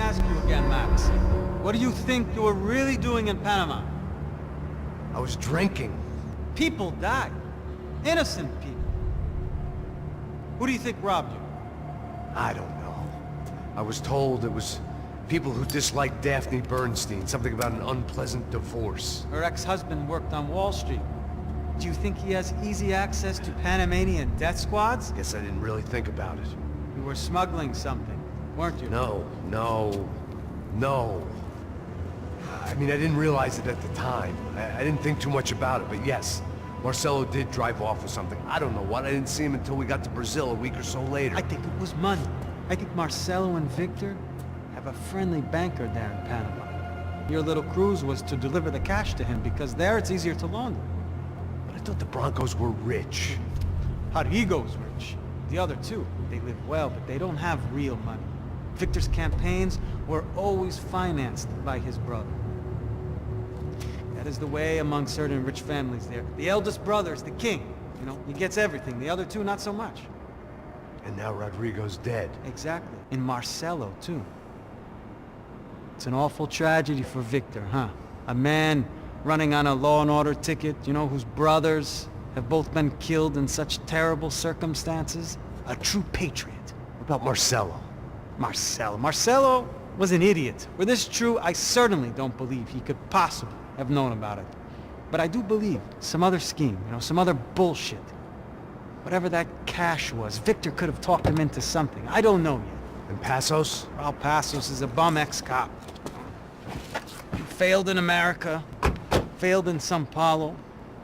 ask you again, Max. What do you think you were really doing in Panama? I was drinking. People died. Innocent people. Who do you think robbed you? I don't know. I was told it was people who disliked Daphne Bernstein, something about an unpleasant divorce. Her ex-husband worked on Wall Street. Do you think he has easy access to Panamanian death squads? Guess I didn't really think about it. You were smuggling something, weren't you? No. I mean, I didn't realize it at the time. I didn't think too much about it, but yes, Marcelo did drive off with something. I don't know what. I didn't see him until we got to Brazil a week or so later. I think it was money. I think Marcelo and Victor have a friendly banker there in Panama. Your little cruise was to deliver the cash to him because there it's easier to launder. But I thought the Broncos were rich. Rodrigo's rich. The other two, they live well, but they don't have real money. Victor's campaigns were always financed by his brother. That is the way among certain rich families there. The eldest brother is the king. You know, he gets everything. The other two, not so much. And now Rodrigo's dead. Exactly. And Marcelo, too. It's an awful tragedy for Victor, huh? A man running on a law and order ticket, you know, whose brothers have both been killed in such terrible circumstances. A true patriot. What about Marcelo? Marcelo was an idiot. Were this true, I certainly don't believe he could possibly have known about it. But I do believe some other scheme, you know, some other bullshit. Whatever that cash was, Victor could have talked him into something. I don't know yet. And Passos? Well, Passos is a bum ex-cop. He failed in America, failed in São Paulo.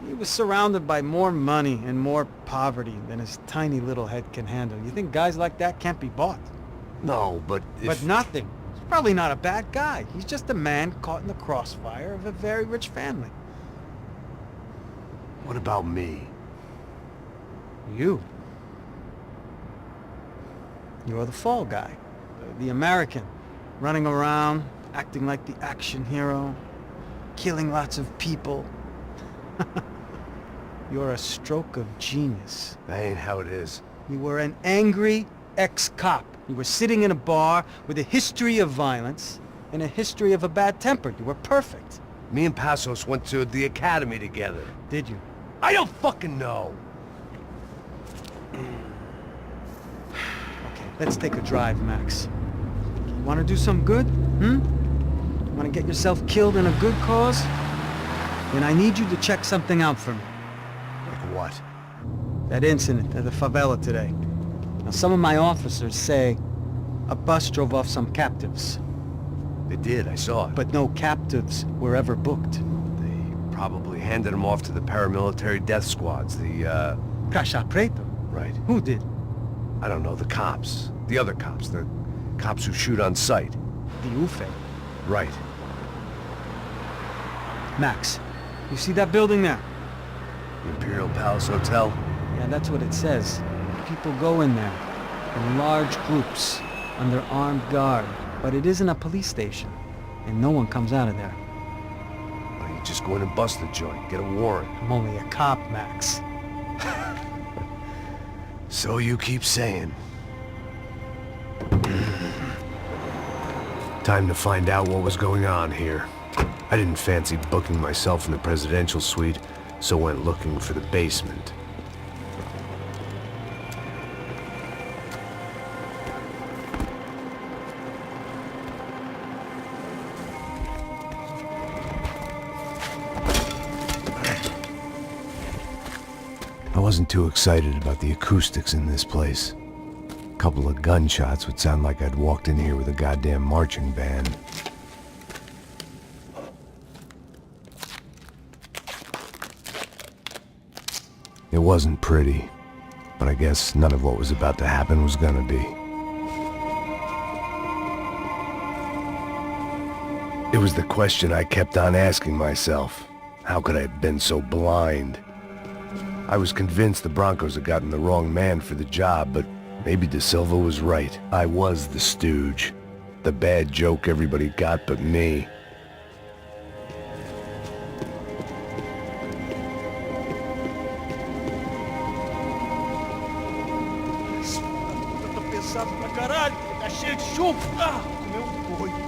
He was surrounded by more money and more poverty than his tiny little head can handle. You think guys like that can't be bought? No, but if... But nothing. He's probably not a bad guy. He's just a man caught in the crossfire of a very rich family. What about me? You. You're the fall guy. The American. Running around, acting like the action hero. Killing lots of people. You're a stroke of genius. That ain't how it is. You were an angry ex-cop. You were sitting in a bar with a history of violence and a history of a bad temper. You were perfect. Me and Passos went to the academy together. Did you? I don't fucking know! Okay, let's take a drive, Max. You want to do some good? Want to get yourself killed in a good cause? Then I need you to check something out for me. Like what? That incident at the favela today. Now, some of my officers say a bus drove off some captives. They did, I saw it. But no captives were ever booked. They probably handed them off to the paramilitary death squads, the, Caixa Preto? Right. Who did? I don't know, the cops. The other cops. The cops who shoot on sight. The UFE. Right. Max, you see that building there? The Imperial Palace Hotel? Yeah, that's what it says. People go in there, in large groups, under armed guard. But it isn't a police station, and no one comes out of there. Why don't you just go in and bust the joint, get a warrant? I'm only a cop, Max. So you keep saying. Time to find out what was going on here. I didn't fancy booking myself in the presidential suite, so went looking for the basement. I wasn't too excited about the acoustics in this place. A couple of gunshots would sound like I'd walked in here with a goddamn marching band. It wasn't pretty, but I guess none of what was about to happen was gonna be. It was the question I kept on asking myself. How could I have been so blind? I was convinced the Broncos had gotten the wrong man for the job, but maybe De Silva was right. I was the stooge. The bad joke everybody got but me. Tô pensando pra caralho, tá cheio de chumbo. Ah, comeu um boi.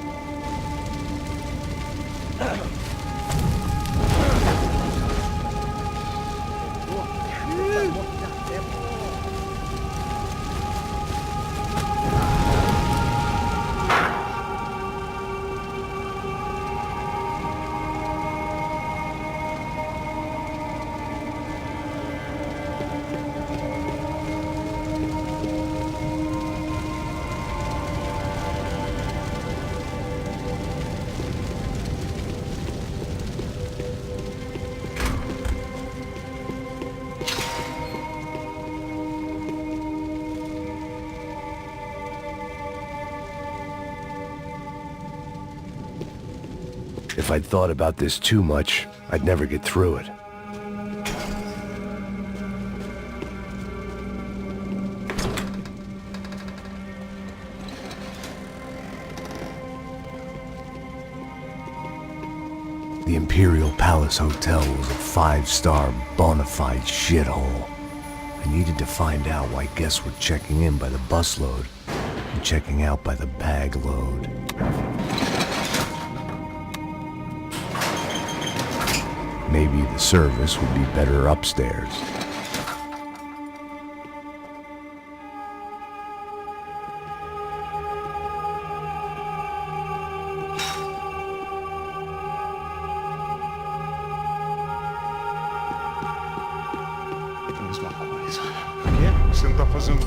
If I'd thought about this too much, I'd never get through it. The Imperial Palace Hotel was a five-star, bona fide shithole. I needed to find out why guests were checking in by the busload and checking out by the bag load. Maybe the service would be better upstairs. Mesma coisa. O que você não tá fazendo?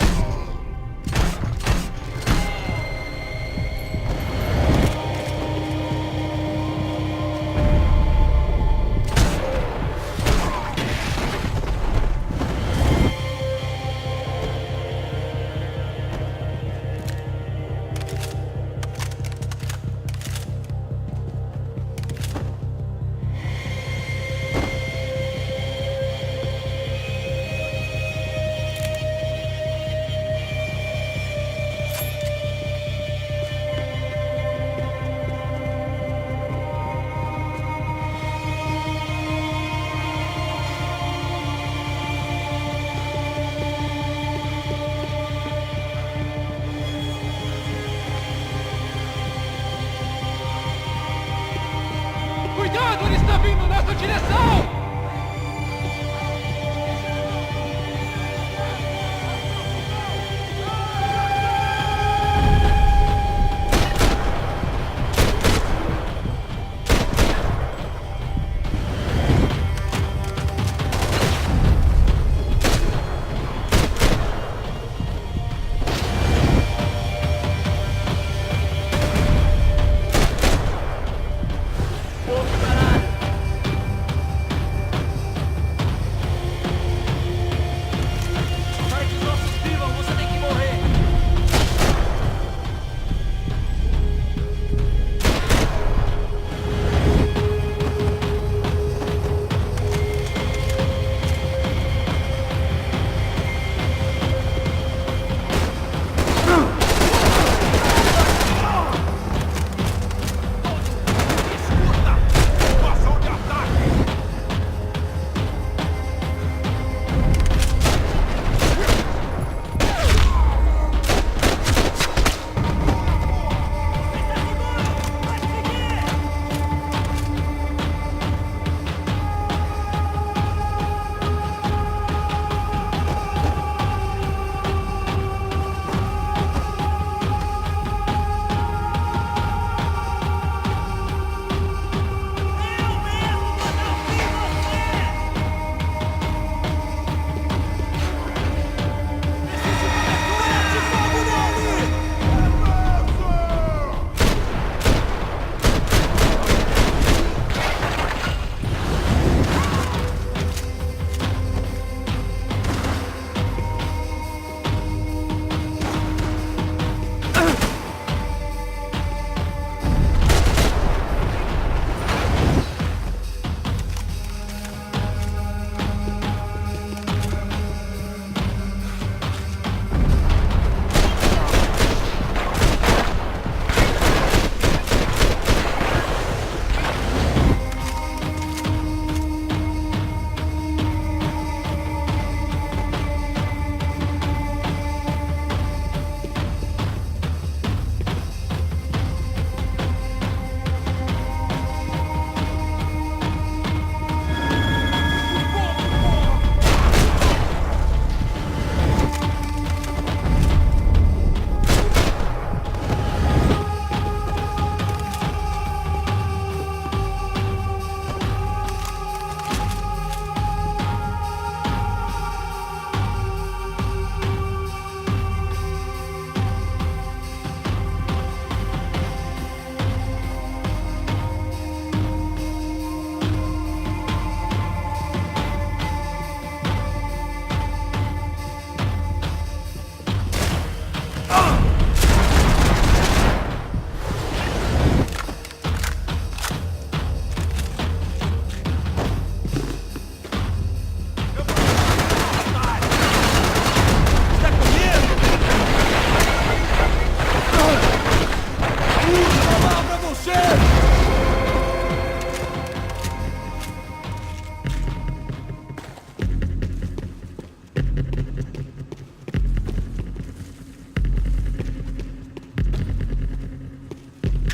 Cuidado, ele está vindo na nossa direção!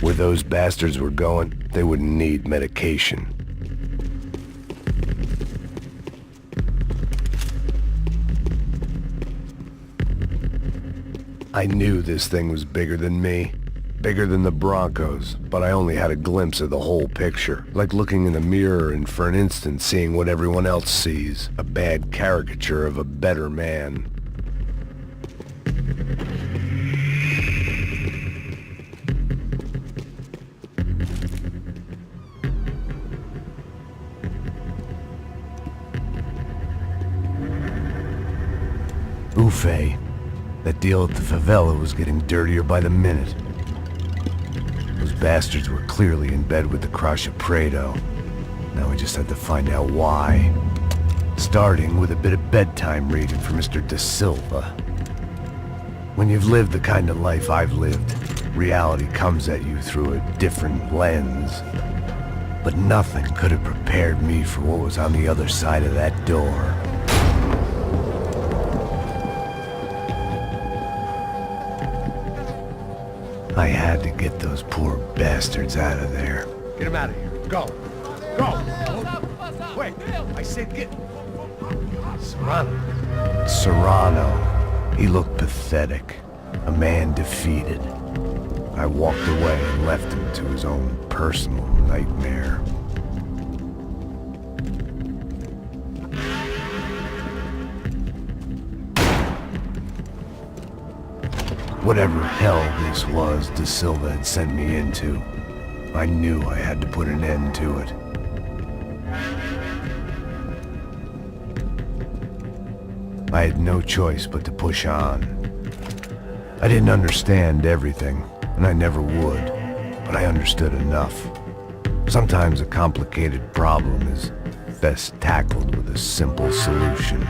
Where those bastards were going, they wouldn't need medication. I knew this thing was bigger than me, bigger than the Broncos, but I only had a glimpse of the whole picture, like looking in the mirror and for an instant seeing what everyone else sees, a bad caricature of a better man. Ufe. That deal at the favela was getting dirtier by the minute. Those bastards were clearly in bed with the Crush of Prado. Now we just had to find out why. Starting with a bit of bedtime reading for Mr. Da Silva. When you've lived the kind of life I've lived, reality comes at you through a different lens. But nothing could have prepared me for what was on the other side of that door. I had to get those poor bastards out of there. Get him out of here. Go. Go. Wait. I said get... Serrano. Serrano. He looked pathetic. A man defeated. I walked away and left him to his own personal nightmare. Whatever hell this was Da Silva had sent me into, I knew I had to put an end to it. I had no choice but to push on. I didn't understand everything, and I never would, but I understood enough. Sometimes a complicated problem is best tackled with a simple solution.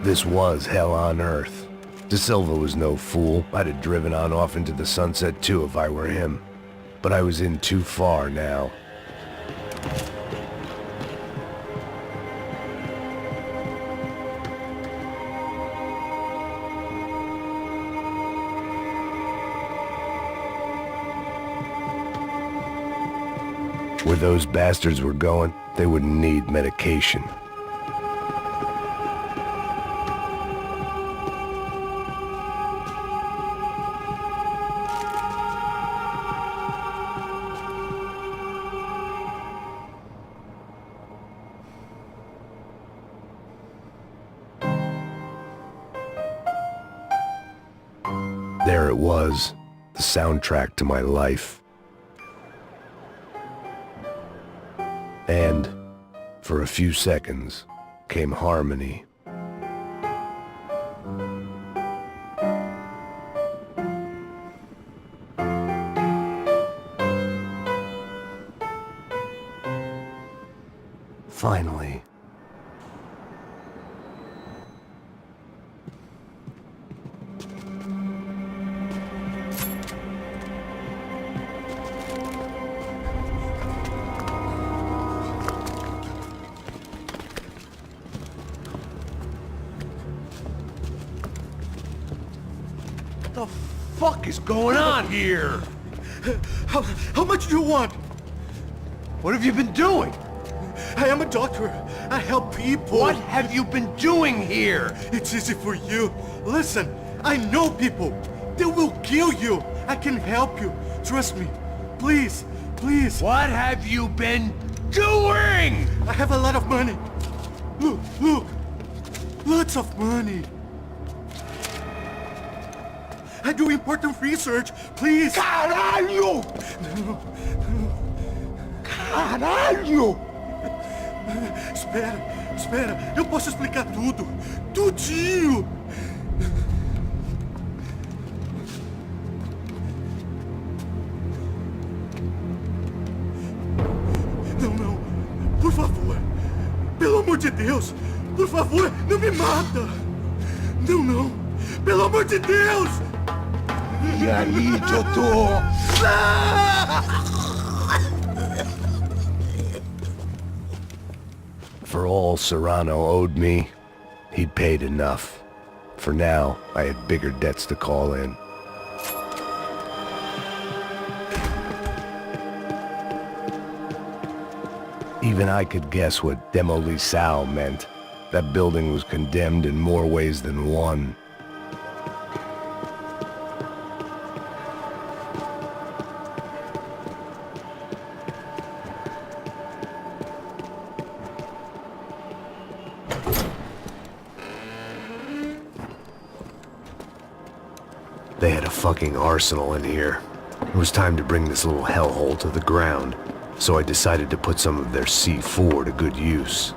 This was hell on earth. De Silva was no fool. I'd have driven on off into the sunset too if I were him. But I was in too far now. Where those bastards were going, they would need medication. There it was, the soundtrack to my life. And, for a few seconds, came harmony. Finally. What the fuck is going on here? How much do you want? What have you been doing? I am a doctor. I help people. What have you been doing here? It's easy for you. Listen, I know people. They will kill you. I can help you. Trust me. Please, please. What have you been doing? I have a lot of money. Look, look. Lots of money. I do important research. Please. Caralho! Caralho! Espera, espera. Eu posso explicar tudo. Tudinho. Não, não. Por favor. Pelo amor de Deus. Por favor, não me mata. Não, não. Pelo amor de Deus. E aí, doutor? For all Serrano owed me, he'd paid enough. For now, I had bigger debts to call in. Even I could guess what demolição meant. That building was condemned in more ways than one. They had a fucking arsenal in here. It was time to bring this little hellhole to the ground, so I decided to put some of their C4 to good use.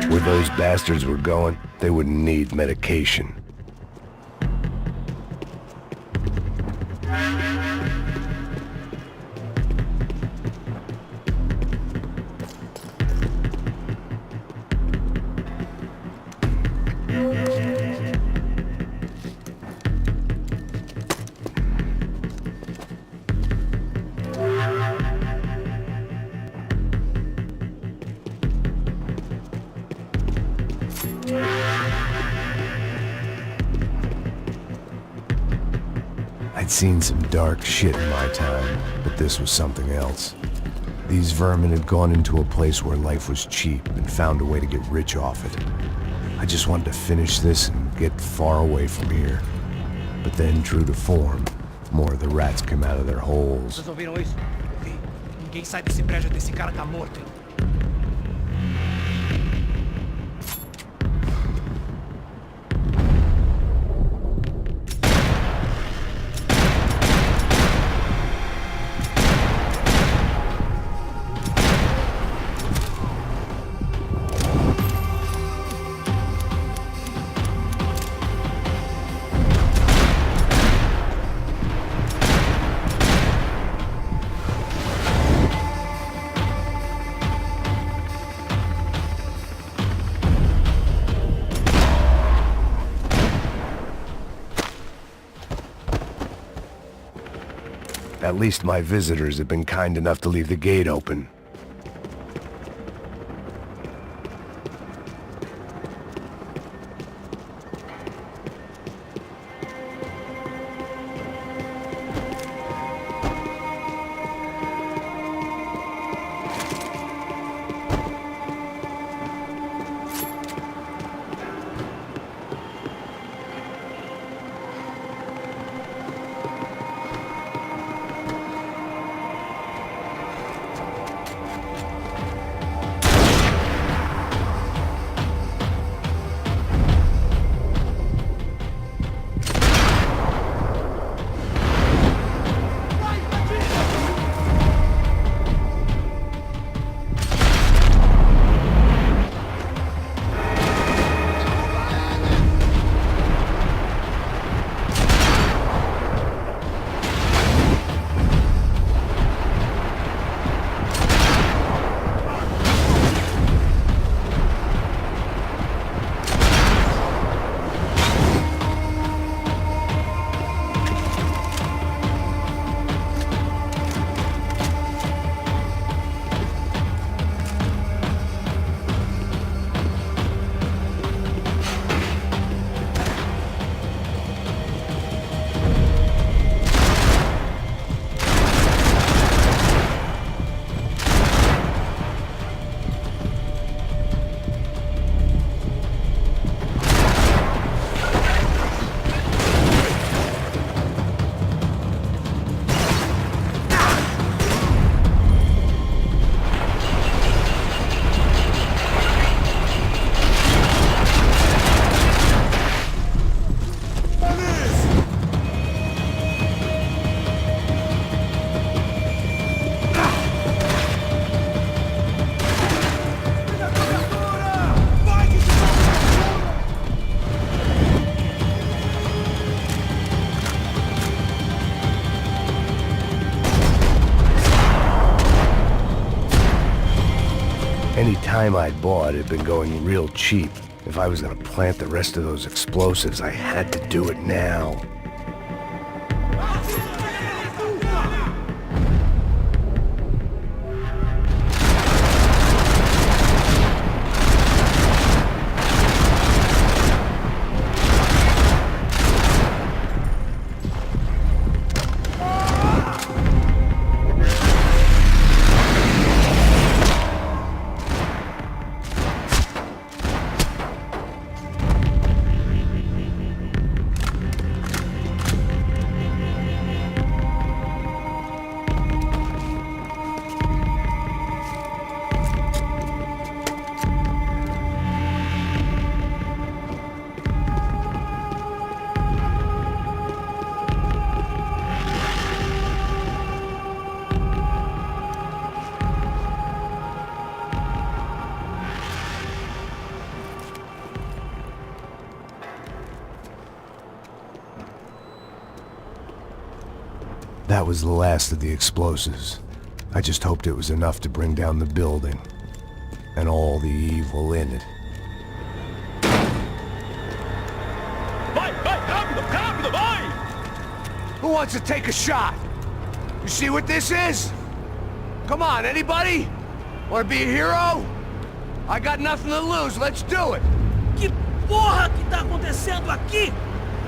Where those bastards were going, they wouldn't need medication. I'd seen some dark shit in my time, but this was something else. These vermin had gone into a place where life was cheap and found a way to get rich off it. I just wanted to finish this and get far away from here. But then, true to form, more of the rats came out of their holes. Vocês ouviram isso? Eu vi. Ninguém sai desse prédio desse cara tá morto, hein? At least my visitors have been kind enough to leave the gate open. Any time I'd bought had been going real cheap. If I was gonna plant the rest of those explosives, I had to do it now. That was the last of the explosives. I just hoped it was enough to bring down the building, and all the evil in it. Vai, rápido, rápido, vai! Who wants to take a shot? You see what this is? Come on, anybody? Want to be a hero? I got nothing to lose, let's do it! Que porra que tá acontecendo aqui?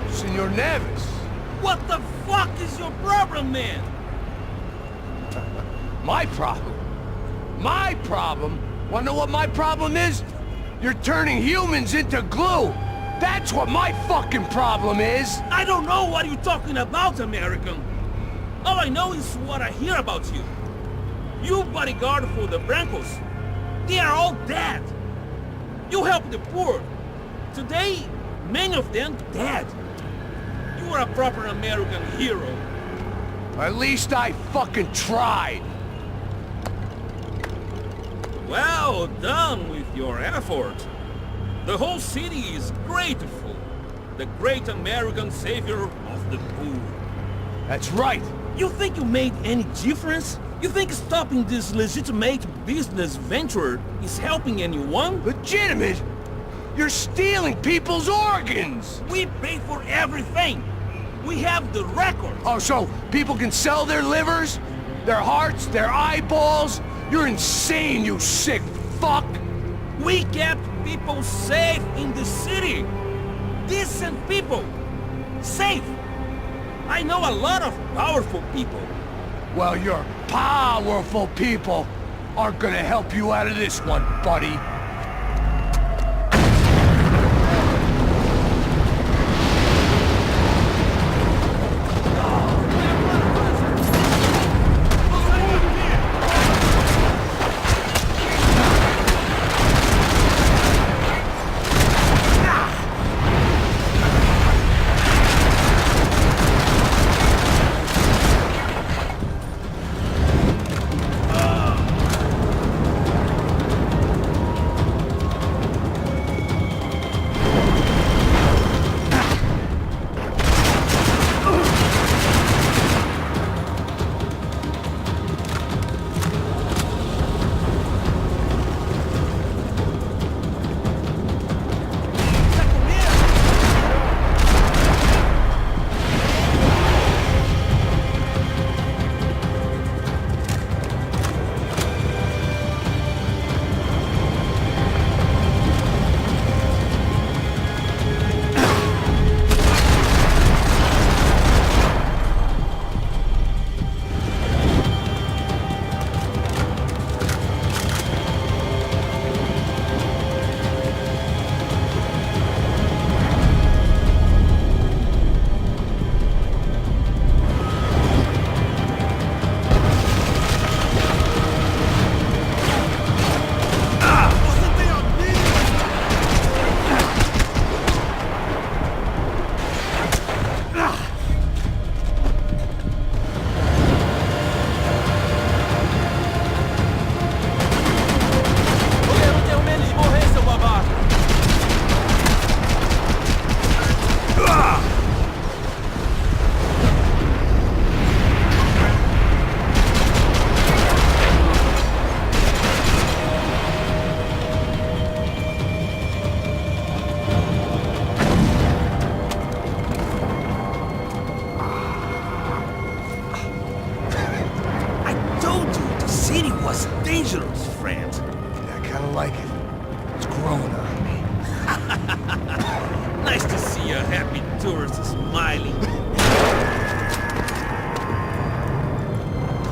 Senor Neves. What the fuck is your problem, man? My problem? My problem? Wanna know what my problem is? You're turning humans into glue! That's what my fucking problem is! I don't know what you're talking about, American. All I know is what I hear about you. You bodyguard for the Brancos. They are all dead. You help the poor. Today, many of them dead. You are a proper American hero. At least I fucking tried. Well done with your effort. The whole city is grateful. The great American savior of the poor. That's right. You think you made any difference? You think stopping this legitimate business venture is helping anyone? Legitimate? You're stealing people's organs! We pay for everything. We have the record. Oh, so people can sell their livers? Their hearts? Their eyeballs? You're insane, you sick fuck! We kept people safe in the city. Decent people. Safe. I know a lot of powerful people. Well, your powerful people aren't gonna help you out of this one, buddy. Dangerous, friend. I kinda like it. It's growing on me. Nice to see a happy tourist smiling. What the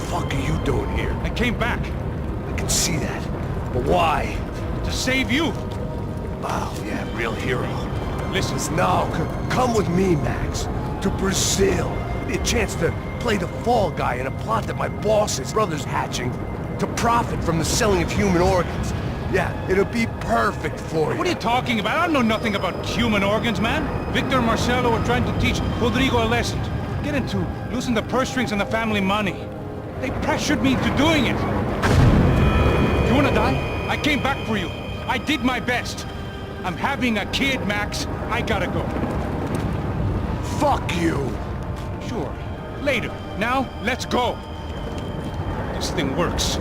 fuck are you doing here? I came back I can see that. But why? to save you. Wow, yeah, real hero. Listen, No, come with me, Max. To Brazil. Be a chance to play the fall guy in a plot that my boss's brother's hatching to profit from the selling of human organs. Yeah, it'll be perfect for you. what are you talking about? I don't know nothing about human organs, man. Victor and Marcelo were trying to teach Rodrigo a lesson. Get into losing the purse strings and the family money. They pressured me into doing it. You wanna die? I came back for you. I did my best. I'm having a kid, Max. I gotta go. Fuck you! Sure. Later. Now, let's go. This thing works.